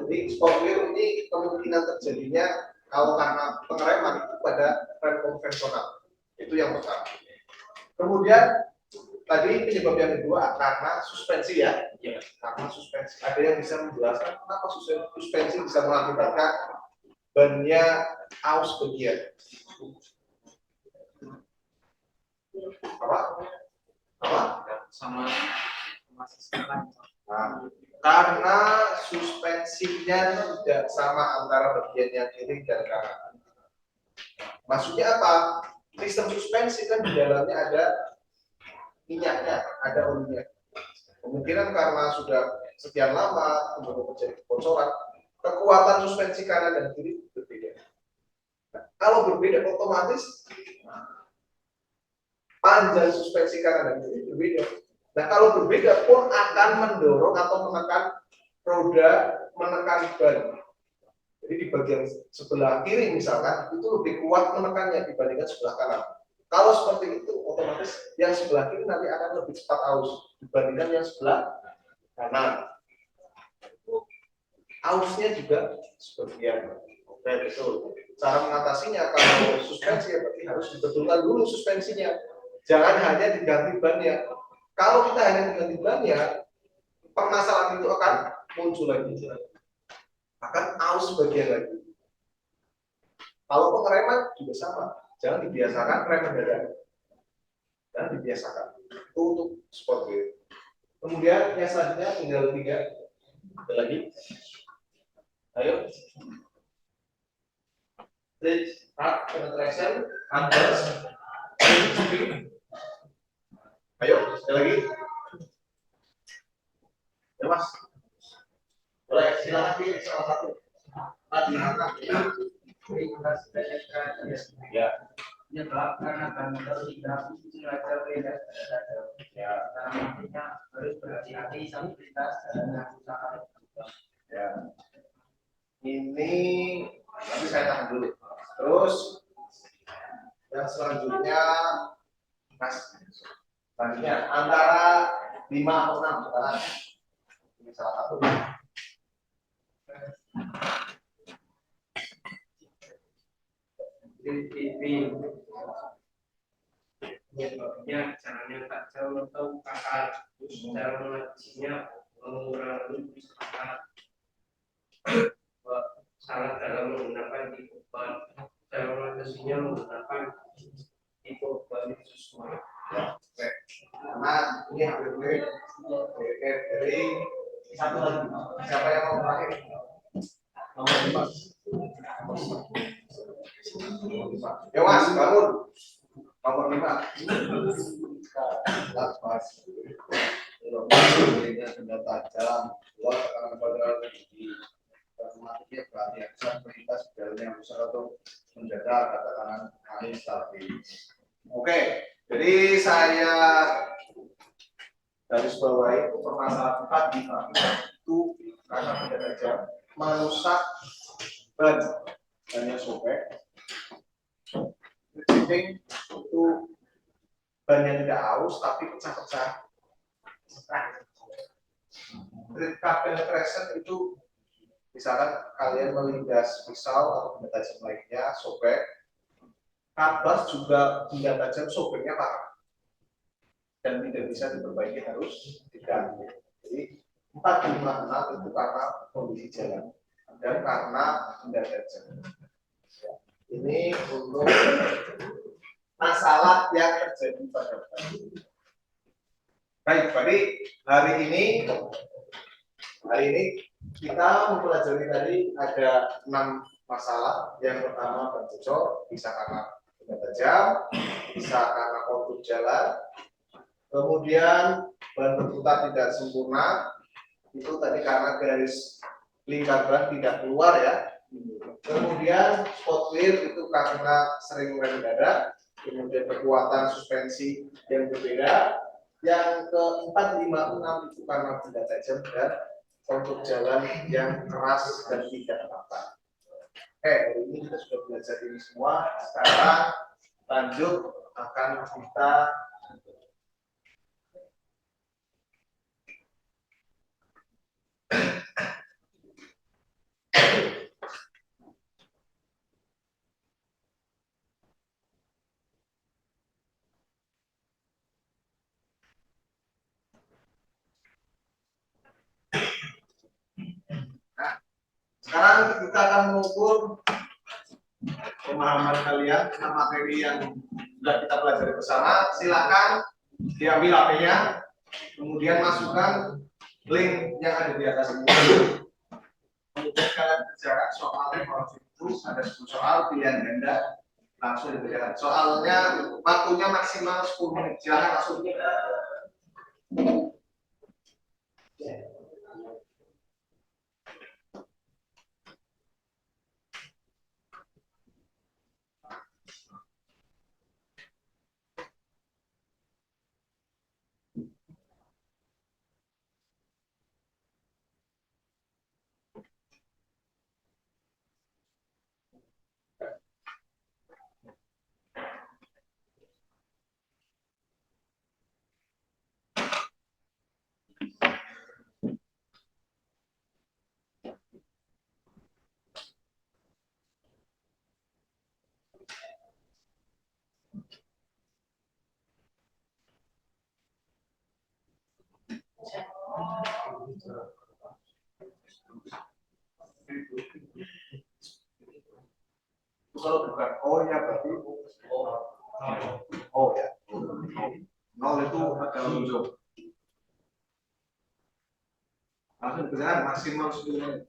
Jadi spot wheel ini kemungkinan terjadinya kalau karena pengereman itu pada rem konvensional. Itu yang pertama. Kemudian tadi penyebab yang kedua karena suspensi ya. Ya, karena suspensi. Ada yang bisa menjelaskan kenapa suspensi bisa mengakibatkan bannya aus bagian? Apa? Sama Nah, karena suspensinya tidak sama antara bagian yang kiri dan kanan. Maksudnya apa? Sistem suspensi kan di dalamnya ada minyaknya, ada olinya. Kemungkinan karena sudah sekian lama kemudian terjadi kebocoran, kekuatan suspensi kanan dan kiri berbeda. Nah, kalau berbeda otomatis panjang suspensi kanan dan kiri berbeda. Nah, kalau berbeda pun akan mendorong atau menekan roda, menekan ban. Jadi di bagian sebelah kiri misalkan itu lebih kuat menekannya dibandingkan sebelah kanan. Kalau seperti itu, otomatis yang sebelah kiri nanti akan lebih cepat aus dibandingkan yang sebelah kanan. Ausnya juga sebagian. Oke, itu cara mengatasinya. Kalau suspensi ya berarti harus dibetulkan dulu suspensinya. Jangan hanya diganti bannya. Kalau kita hanya diganti bannya, permasalahan itu akan muncul lagi. Akan aus bagian lagi. Kalau pengereman juga sama. Jangan dibiasakan rem mendadak. Jangan dibiasakan. Itu untuk sport wheel. Kemudian yang selanjutnya tinggal 3. Ada lagi. Ayo. Bridge, hard penetration, unders. Ayo, sekali lagi. Ya Mas. Boleh silakan pilih salah satu. Tadi ya. Ya, karena kan motor tidak belajar beda. Ya. Artinya harus berhati-hati sama lintas dan usaha. Ya. Ini nanti saya tahan dulu. Terus yang selanjutnya Mas. Selanjutnya antara 5 atau 6 sekarang. Ini salah satu. Penyebabnya caranya tak jauh atau kakak, terus cara mengatasinya mengurangi kesalahan. Salah dalam menggunakan tipuan, cara mengatasinya menggunakan tipuan itu semua. Karena ini hampir dari satu lagi. Siapa yang mau terakhir? Nomor 4. 5. Ya Mas, bangun. Nomor 5. Mas. Benda tajam, luas tekanan pada tinggi. Otomatisnya berarti akses melintas jalan yang besar atau mendadak tekanan air stabil. Oke, jadi saya garis bawahi permasalahan 4 di itu karena benda tajam merusak ban, bannya sobek. Penting itu ban yang tidak aus tapi pecah-pecah. Kabel penetration itu misalkan kalian melindas pisau atau benda tajam lainnya sobek, kabas juga benda tajam sobeknya parah dan tidak bisa diperbaiki, harus diganti. Jadi 4, 5, 6 itu karena kondisi jalan dan karena benda tajam. Ini untuk masalah yang terjadi pada ban. Baik, berarti hari ini kita mempelajari tadi ada 6 masalah. Yang pertama ban bocor, bisa karena benda tajam, bisa karena kontur jalan. Kemudian ban berputar tidak sempurna, itu tadi karena garis lingkar ban tidak keluar ya. Kemudian spot wheel itu karena sering rem mendadak. Kemudian kekuatan suspensi yang berbeda. Yang keempat, 5, 6 itu karena benda tajam dan kontur jalan yang keras dan tidak rata. Hari ini kita sudah belajar ini semua. Sekarang lanjut akan kita sekarang kita akan mengukur pemahaman kalian tentang materi yang sudah kita pelajari bersama. Silakan diambil HP-nya, kemudian masukkan link yang ada di atas ini. Kemudian kalian kerjakan soalnya. Kalau itu ada 10 soal pilihan ganda, langsung dikerjakan. Soalnya waktunya maksimal 10 menit. Silakan langsung. Kalau bukan O ya berarti O ya. 0 itu ada ujung. Langsung berjalan maksimal 10 menit.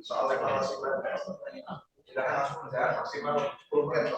Soal evaluasi silakan langsung berjalan maksimal 10 menit.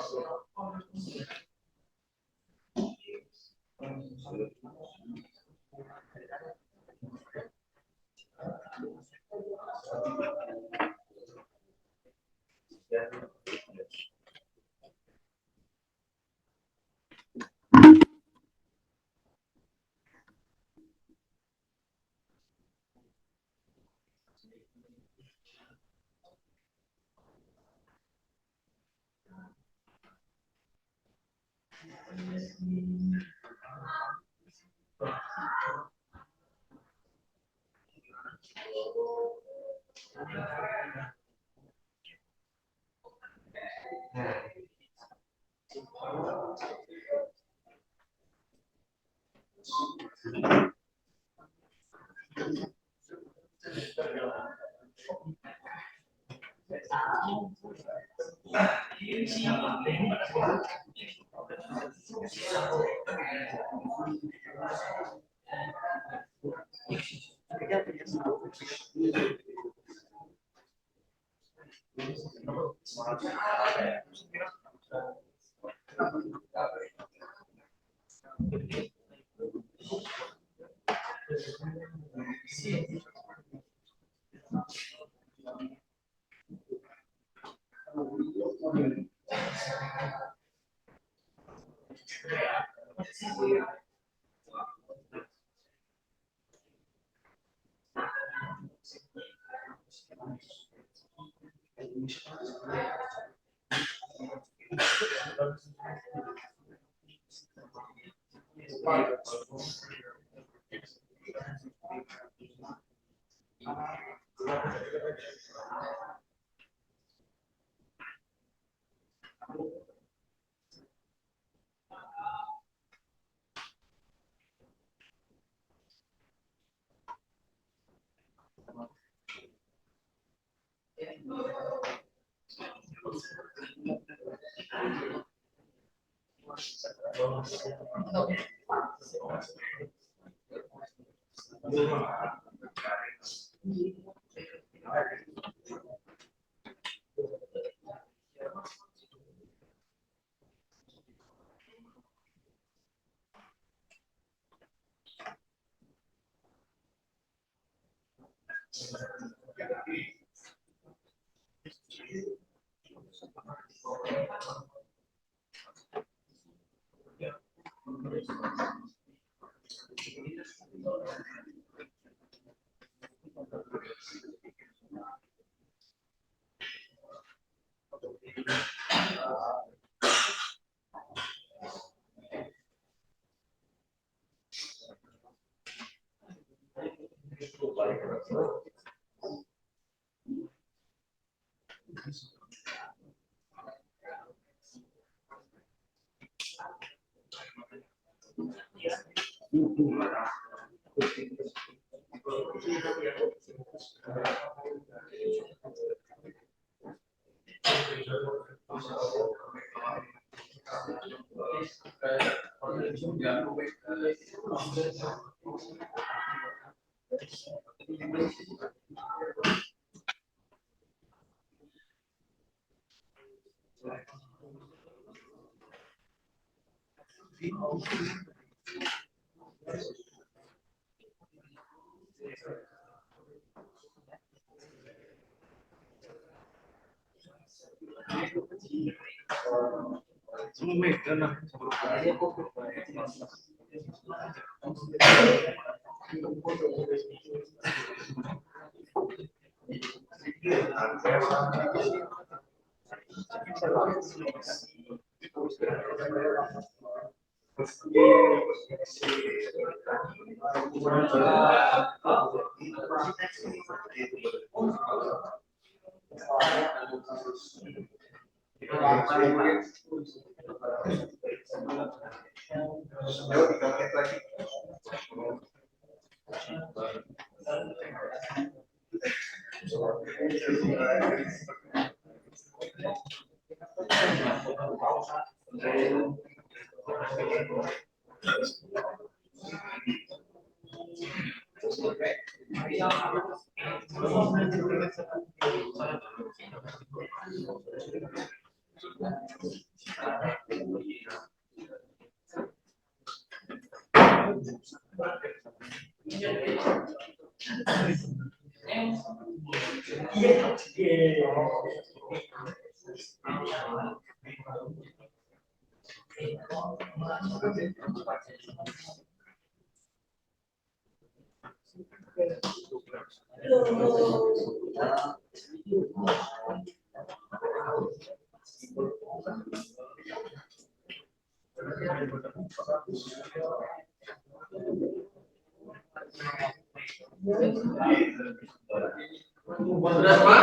Sudah semua?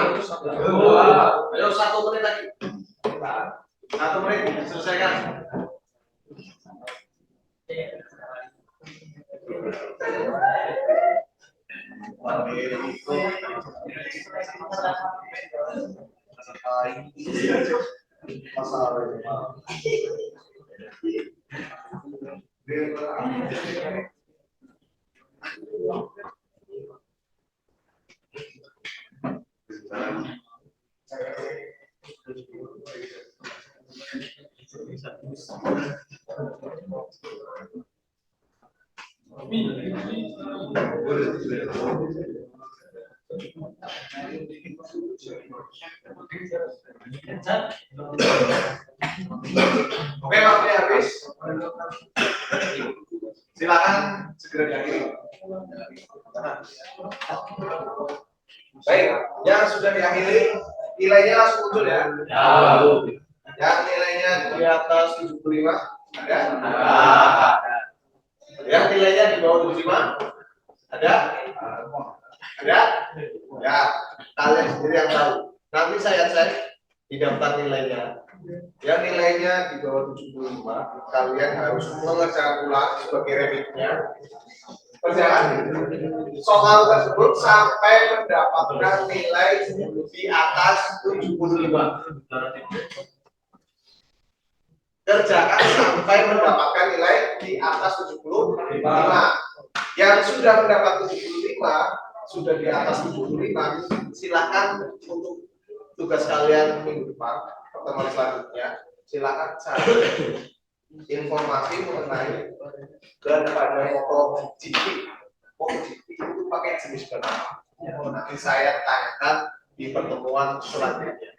Ayo 1 menit lagi. 1 menit selesaikan. Oke, waktunya habis. Silakan segera diakhiri. Baik, yang sudah diakhiri nilainya langsung muncul ya. Yang nilainya di atas 75 ada? Yang nilainya di bawah 75 ada? Ada? Ya, kalian sendiri yang tahu. Nanti saya cek di daftar nilainya. Yang nilainya di bawah 75, kalian harus mengerjakan ulang sebagai remitnya. Kerjakan soal tersebut sampai mendapatkan nilai di atas 75. Kerjakan sampai mendapatkan nilai di atas 75. Yang sudah mendapat 75, sudah di atas 75, silakan untuk tugas kalian minggu depan, pertemuan selanjutnya, silakan cari informasi mengenai daripada MotoGP. MotoGP itu pakai jenis berapa? Nanti saya tanyakan di pertemuan selanjutnya.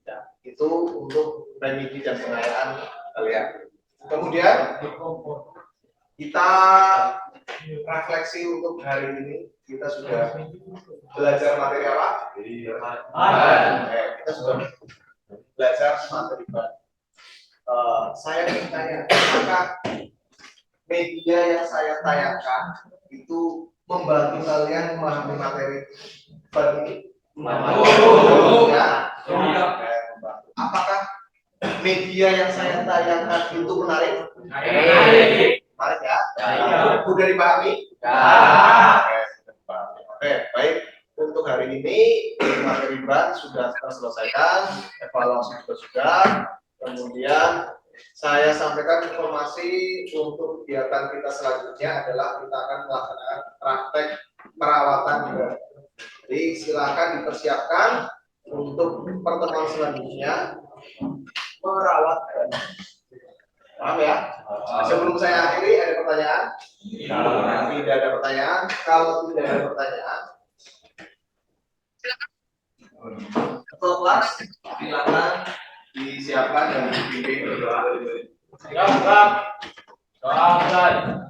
Ya, itu untuk remedi dan pengayaan kalian. Kemudian kita refleksi untuk hari ini. Kita sudah belajar materi apa? Kita sudah belajar materi baru. Saya ingin tanya, apakah media yang saya tayangkan itu membantu kalian memahami materi baru ini? Ya. Apakah media yang saya tayangkan itu menarik? Menarik ya? Mudah dipahami? Oke, baik. Untuk hari ini materi ban sudah terselesaikan, evaluasi juga sudah. Kemudian saya sampaikan informasi untuk kegiatan kita selanjutnya adalah kita akan melaksanakan praktek perawatan juga. Jadi silakan dipersiapkan untuk pertemuan selanjutnya merawat ban. Paham ya? Sebelum saya akhiri, ada pertanyaan? Tidak ada pertanyaan. Kalau tidak ada pertanyaan, ketua kelas silakan disiapkan dan dibimbing berdoa. Assalamualaikum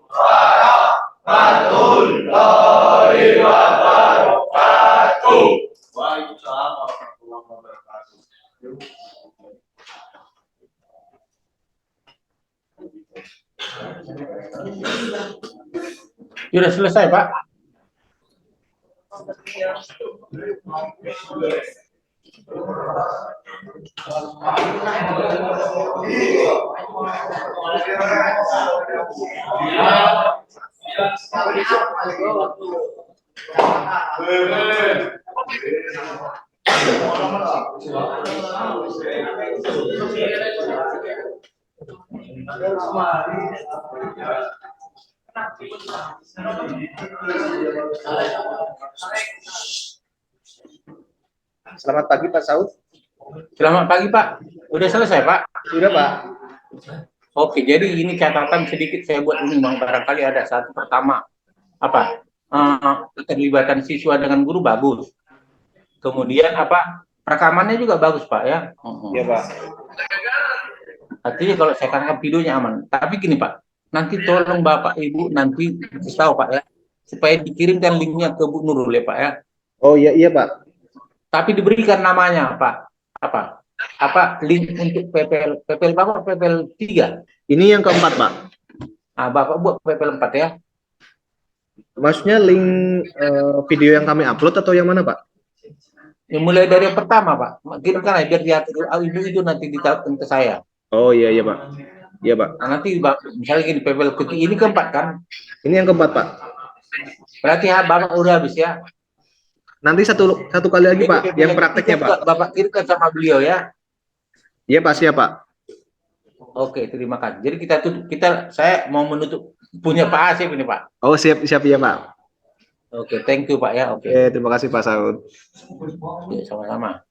warahmatullahi wabarakatuh. Waalaikumsalam warahmatullahi wabarakatuh. Sudah selesai, Pak. Selamat pagi Pak Saud. Selamat pagi, Pak. Sudah selesai, Pak? Sudah Pak. Oke, jadi ini catatan sedikit saya buat ini, Bang. Barangkali ada satu. Pertama, apa? Keterlibatan siswa dengan guru bagus. Kemudian apa? Rekamannya juga bagus, Pak, ya. Iya, Pak. Artinya kalau saya tangkap videonya aman. Tapi gini, Pak. Nanti tolong Bapak Ibu nanti kasih tahu, Pak, ya. Supaya dikirimkan linknya ke Bu Nurul, ya, Pak, ya. Oh iya, Pak. Tapi diberikan namanya, Pak. Apa link untuk PPL Bapak PPL 3. Ini yang keempat, Pak. Bapak buat PPL 4 ya. Maksudnya link video yang kami upload atau yang mana, Pak? Ya, mulai dari yang pertama, Pak. Kirimkan aja biar diatur itu nanti ditaruhkan ke saya. Oh iya iya, Pak. Iya, Pak. Nah, nanti misalnya gini, PPL ini keempat kan? Ini yang keempat, Pak. Berarti Bapak udah habis ya. Nanti satu kali lagi, Pak, yang prakteknya, Pak. Bapak kirimkan sama beliau ya. Iya, Pak, siap, Pak. Oke, terima kasih. Jadi saya mau menutup punya Pak Asep ini, Pak. Oh, siap ya, Pak. Oke, thank you, Pak ya. Oke. Terima kasih, Pak Saud. Ya, sama-sama.